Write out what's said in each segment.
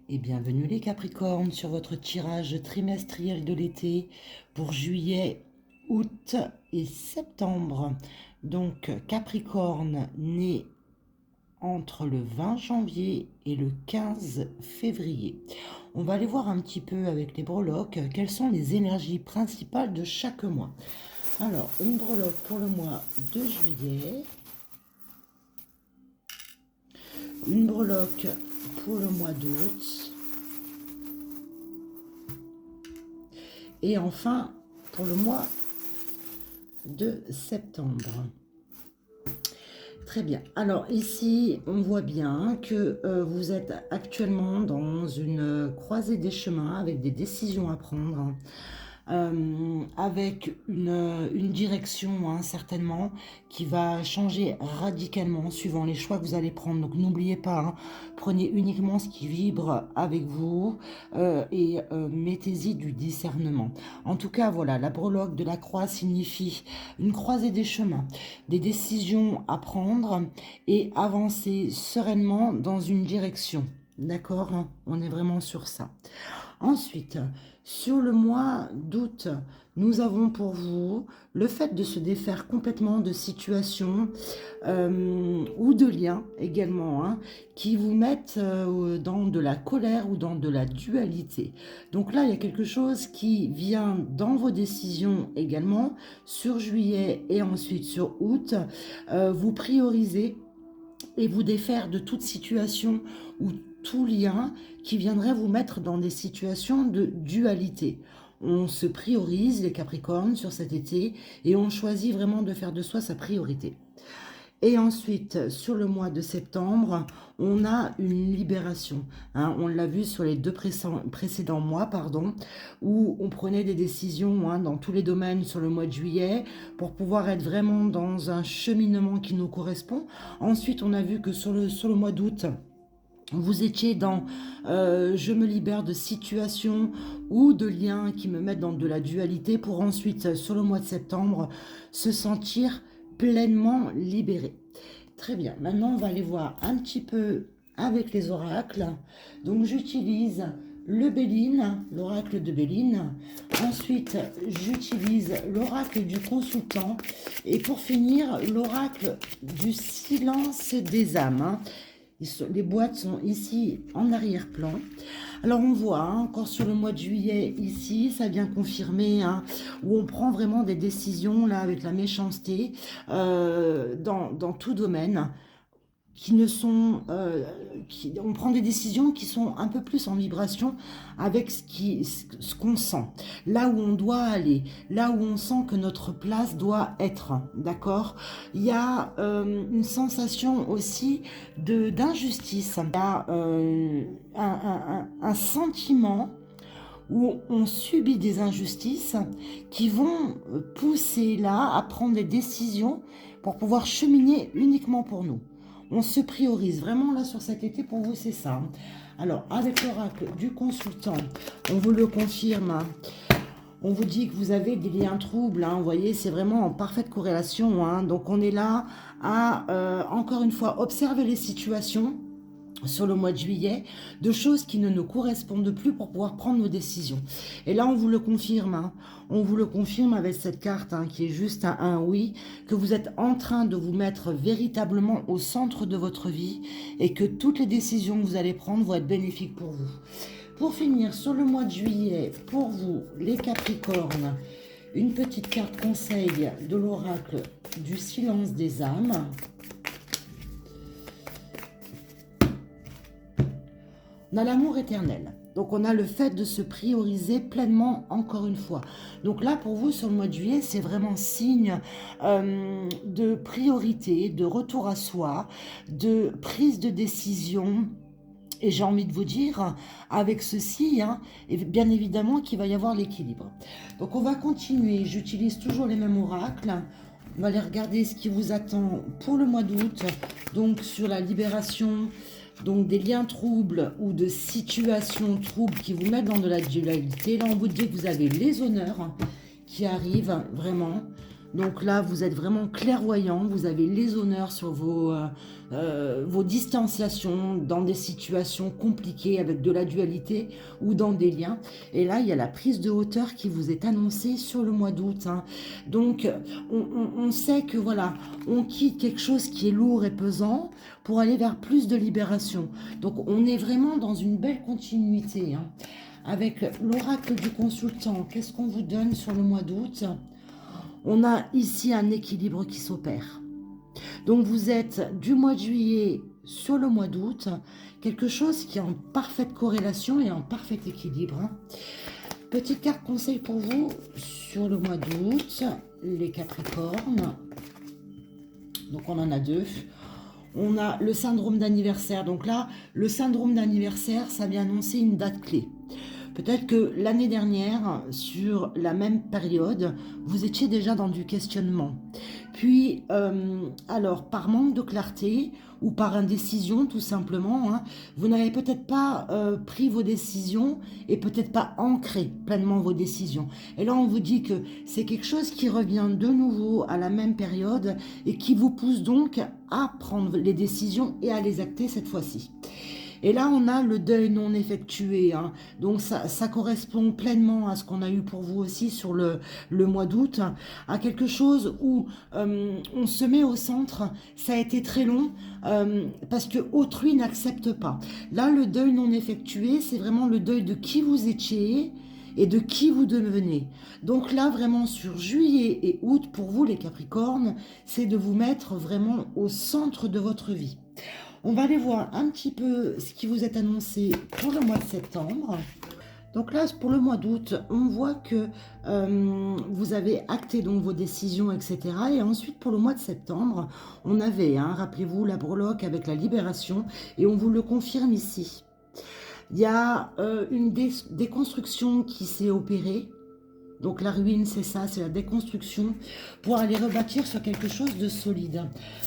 Et bienvenue les Capricornes sur votre tirage trimestriel de l'été pour juillet, août et septembre. Donc Capricorne né entre le 20 janvier et le 15 février. On va aller voir un petit peu avec les breloques quelles sont les énergies principales de chaque mois. Alors, une breloque pour le mois de juillet, une breloque pour le mois d'août, et enfin pour le mois de septembre. Très bien. Alors ici, on voit bien que vous êtes actuellement dans une croisée des chemins avec des décisions à prendre. Avec une direction certainement qui va changer radicalement suivant les choix que vous allez prendre. Donc n'oubliez pas, prenez uniquement ce qui vibre avec vous et mettez-y du discernement. En tout cas, voilà, la breloque de la croix signifie une croisée des chemins, des décisions à prendre et avancer sereinement dans une direction. D'accord? On est vraiment sur ça. Ensuite, sur le mois d'août, nous avons pour vous le fait de se défaire complètement de situations ou de liens également qui vous mettent dans de la colère ou dans de la dualité. Donc là, il y a quelque chose qui vient dans vos décisions également sur juillet et ensuite sur août. Vous priorisez et vous défaire de toute situation ou tout lien qui viendrait vous mettre dans des situations de dualité. On se priorise, les Capricornes, sur cet été et on choisit vraiment de faire de soi sa priorité. Et ensuite, sur le mois de septembre, on a une libération. On l'a vu sur les deux précédents mois, où on prenait des décisions dans tous les domaines sur le mois de juillet pour pouvoir être vraiment dans un cheminement qui nous correspond. Ensuite, on a vu que sur le mois d'août, vous étiez dans je me libère de situations ou de liens qui me mettent dans de la dualité pour ensuite, sur le mois de septembre, se sentir pleinement libéré. Très bien, maintenant on va aller voir un petit peu avec les oracles. Donc j'utilise le Béline, l'oracle de Béline. Ensuite, j'utilise l'oracle du consultant. Et pour finir, l'oracle du silence des âmes. Les boîtes sont ici en arrière-plan. Alors on voit encore sur le mois de juillet ici, ça vient confirmer où on prend vraiment des décisions là avec la méchanceté dans tout domaine. Qui ne sont, on prend des décisions qui sont un peu plus en vibration avec ce qu'on sent, là où on doit aller, là où on sent que notre place doit être, d'accord. Il y a une sensation aussi d'injustice, il y a un sentiment où on subit des injustices qui vont pousser là à prendre des décisions pour pouvoir cheminer uniquement pour nous. On se priorise vraiment là sur cet été, pour vous c'est ça. Alors avec l'oracle du consultant, on vous le confirme, on vous dit que vous avez des liens troubles, vous voyez c'est vraiment en parfaite corrélation, donc on est là à encore une fois observer les situations sur le mois de juillet, de choses qui ne nous correspondent plus pour pouvoir prendre nos décisions. Et là, on vous le confirme. On vous le confirme avec cette carte qui est juste un oui, que vous êtes en train de vous mettre véritablement au centre de votre vie et que toutes les décisions que vous allez prendre vont être bénéfiques pour vous. Pour finir, sur le mois de juillet, pour vous, les Capricornes, une petite carte conseil de l'oracle du silence des âmes. On a l'amour éternel. Donc, on a le fait de se prioriser pleinement, encore une fois. Donc là, pour vous, sur le mois de juillet, c'est vraiment signe de priorité, de retour à soi, de prise de décision. Et j'ai envie de vous dire, avec ceci, et bien évidemment qu'il va y avoir l'équilibre. Donc, on va continuer. J'utilise toujours les mêmes oracles. On va aller regarder ce qui vous attend pour le mois d'août. Donc, sur la libération... Donc des liens troubles ou de situations troubles qui vous mettent dans de la dualité. Là, on vous dit que vous avez les honneurs qui arrivent vraiment. Donc là, vous êtes vraiment clairvoyant, vous avez les honneurs sur vos distanciations dans des situations compliquées avec de la dualité ou dans des liens. Et là, il y a la prise de hauteur qui vous est annoncée sur le mois d'août, hein. Donc, on sait que voilà, on quitte quelque chose qui est lourd et pesant pour aller vers plus de libération. Donc, on est vraiment dans une belle continuité, hein. Avec l'oracle du consultant, qu'est-ce qu'on vous donne sur le mois d'août? On a ici un équilibre qui s'opère. Donc vous êtes du mois de juillet sur le mois d'août, quelque chose qui est en parfaite corrélation et en parfait équilibre, hein. Petite carte conseil pour vous sur le mois d'août, les Capricornes. Donc on en a deux. On a le syndrome d'anniversaire. Donc là, le syndrome d'anniversaire, ça vient annoncer une date clé. Peut-être que l'année dernière, sur la même période, vous étiez déjà dans du questionnement. Puis, alors, par manque de clarté ou par indécision, tout simplement, hein, vous n'avez peut-être pas pris vos décisions et peut-être pas ancré pleinement vos décisions. Et là, on vous dit que c'est quelque chose qui revient de nouveau à la même période et qui vous pousse donc à prendre les décisions et à les acter cette fois-ci. Et là, on a le deuil non effectué, hein. Donc, ça correspond pleinement à ce qu'on a eu pour vous aussi sur le mois d'août, à quelque chose où on se met au centre. Ça a été très long parce que autrui n'accepte pas. Là, le deuil non effectué, c'est vraiment le deuil de qui vous étiez et de qui vous devenez. Donc là, vraiment sur juillet et août, pour vous les Capricornes, c'est de vous mettre vraiment au centre de votre vie. On va aller voir un petit peu ce qui vous est annoncé pour le mois de septembre. Donc là, pour le mois d'août, on voit que vous avez acté donc vos décisions, etc. Et ensuite, pour le mois de septembre, on avait, hein, rappelez-vous, la breloque avec la libération, et on vous le confirme ici. Il y a une déconstruction qui s'est opérée. Donc la ruine, c'est ça, c'est la déconstruction pour aller rebâtir sur quelque chose de solide.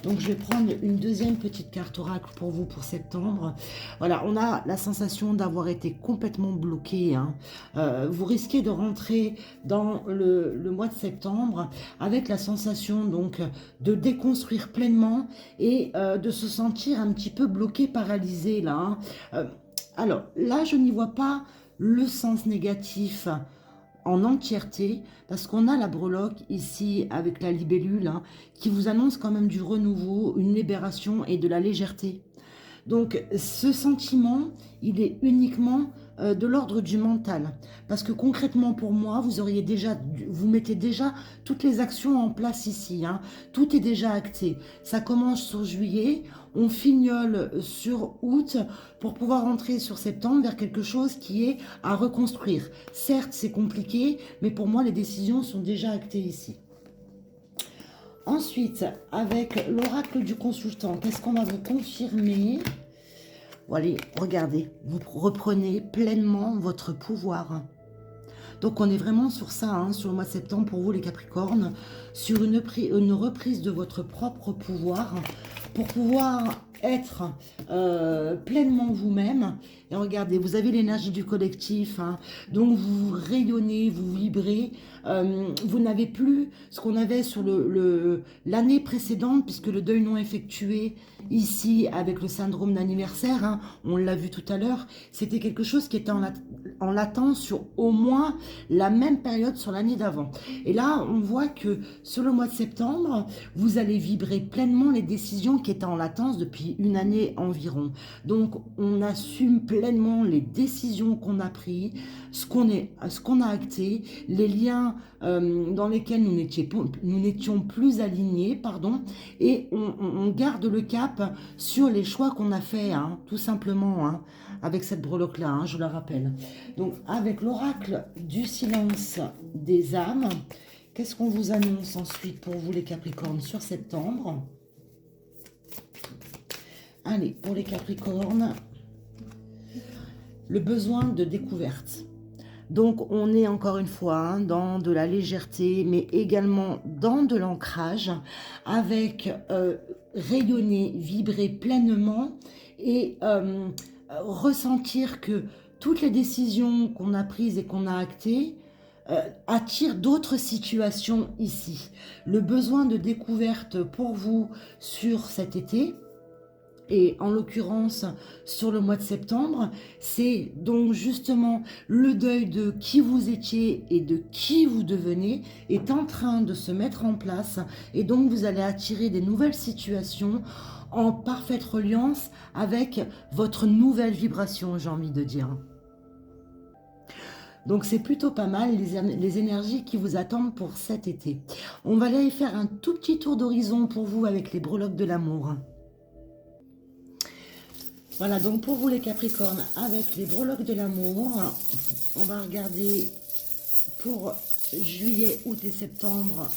Donc je vais prendre une deuxième petite carte oracle pour vous pour septembre. Voilà, on a la sensation d'avoir été complètement bloqué, hein. Vous risquez de rentrer dans le mois de septembre avec la sensation donc de déconstruire pleinement et de se sentir un petit peu bloqué, paralysé là, hein. Alors là, je n'y vois pas le sens négatif en entièreté, parce qu'on a la breloque ici avec la libellule, hein, qui vous annonce quand même du renouveau, une libération et de la légèreté. Donc ce sentiment, il est uniquement de l'ordre du mental. Parce que concrètement pour moi, vous mettez déjà toutes les actions en place ici, hein. Tout est déjà acté. Ça commence sur juillet, on fignole sur août pour pouvoir entrer sur septembre vers quelque chose qui est à reconstruire. Certes, c'est compliqué, mais pour moi, les décisions sont déjà actées ici. Ensuite, avec l'oracle du consultant, qu'est-ce qu'on va vous confirmer? Voilà, regardez, vous reprenez pleinement votre pouvoir. Donc on est vraiment sur ça, hein, sur le mois de septembre pour vous les Capricornes, sur une reprise de votre propre pouvoir pour pouvoir être pleinement vous-même. Et regardez, vous avez l'énergie du collectif, hein, donc vous rayonnez, vous vibrez. Vous n'avez plus ce qu'on avait sur l'année précédente, puisque le deuil non effectué, ici, avec le syndrome d'anniversaire, hein, on l'a vu tout à l'heure, c'était quelque chose qui était en latence sur au moins la même période sur l'année d'avant. Et là, on voit que sur le mois de septembre, vous allez vibrer pleinement les décisions qui étaient en latence depuis une année environ. Donc, on assume pleinement les décisions qu'on a prises, ce qu'on a acté, les liens dans lesquels nous n'étions plus alignés, pardon, et on garde le cap sur les choix qu'on a fait, hein, tout simplement, hein, avec cette breloque-là, hein, je la rappelle. Donc, avec l'oracle du silence des âmes, qu'est-ce qu'on vous annonce ensuite pour vous les Capricornes sur septembre? Allez, pour les Capricornes, le besoin de découverte. Donc, on est encore une fois, hein, dans de la légèreté, mais également dans de l'ancrage, avec rayonner, vibrer pleinement et ressentir que toutes les décisions qu'on a prises et qu'on a actées attire d'autres situations ici. Le besoin de découverte pour vous sur cet été, et en l'occurrence sur le mois de septembre, c'est donc justement le deuil de qui vous étiez et de qui vous devenez est en train de se mettre en place, et donc vous allez attirer des nouvelles situations en parfaite reliance avec votre nouvelle vibration, j'ai envie de dire. Donc c'est plutôt pas mal les énergies qui vous attendent pour cet été. On va aller faire un tout petit tour d'horizon pour vous avec les breloques de l'amour. Voilà, donc pour vous les Capricornes, avec les breloques de l'amour, on va regarder pour juillet, août et septembre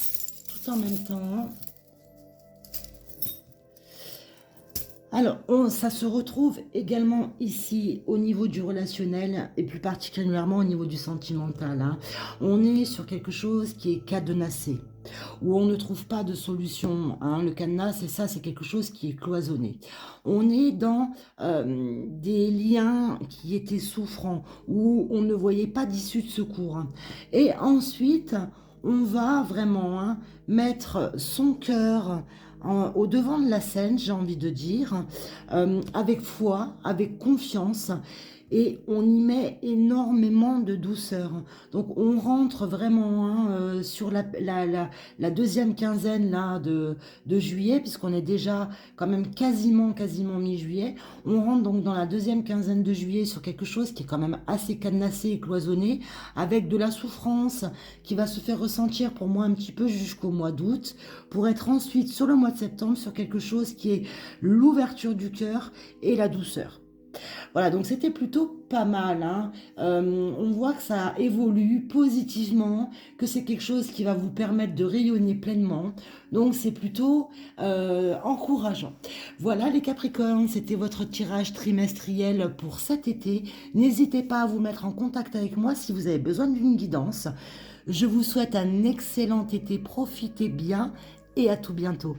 tout en même temps. Alors, ça se retrouve également ici au niveau du relationnel et plus particulièrement au niveau du sentimental, hein. On est sur quelque chose qui est cadenassé, où on ne trouve pas de solution, hein. Le cadenas, c'est ça, c'est quelque chose qui est cloisonné. On est dans des liens qui étaient souffrants, où on ne voyait pas d'issue de secours, hein. Et ensuite, on va vraiment, hein, mettre son cœur au devant de la scène, j'ai envie de dire, avec foi, avec confiance, et on y met énormément de douceur. Donc on rentre vraiment, hein, sur la deuxième quinzaine là, de juillet, puisqu'on est déjà quand même quasiment mi-juillet. On rentre donc dans la deuxième quinzaine de juillet sur quelque chose qui est quand même assez cadenassé et cloisonné, avec de la souffrance qui va se faire ressentir pour moi un petit peu jusqu'au mois d'août, pour être ensuite sur le mois de septembre sur quelque chose qui est l'ouverture du cœur et la douceur. Voilà, donc c'était plutôt pas mal, hein. On voit que ça évolue positivement, que c'est quelque chose qui va vous permettre de rayonner pleinement. Donc c'est plutôt encourageant. Voilà les Capricornes, c'était votre tirage trimestriel pour cet été. N'hésitez pas à vous mettre en contact avec moi si vous avez besoin d'une guidance. Je vous souhaite un excellent été, profitez bien et à tout bientôt.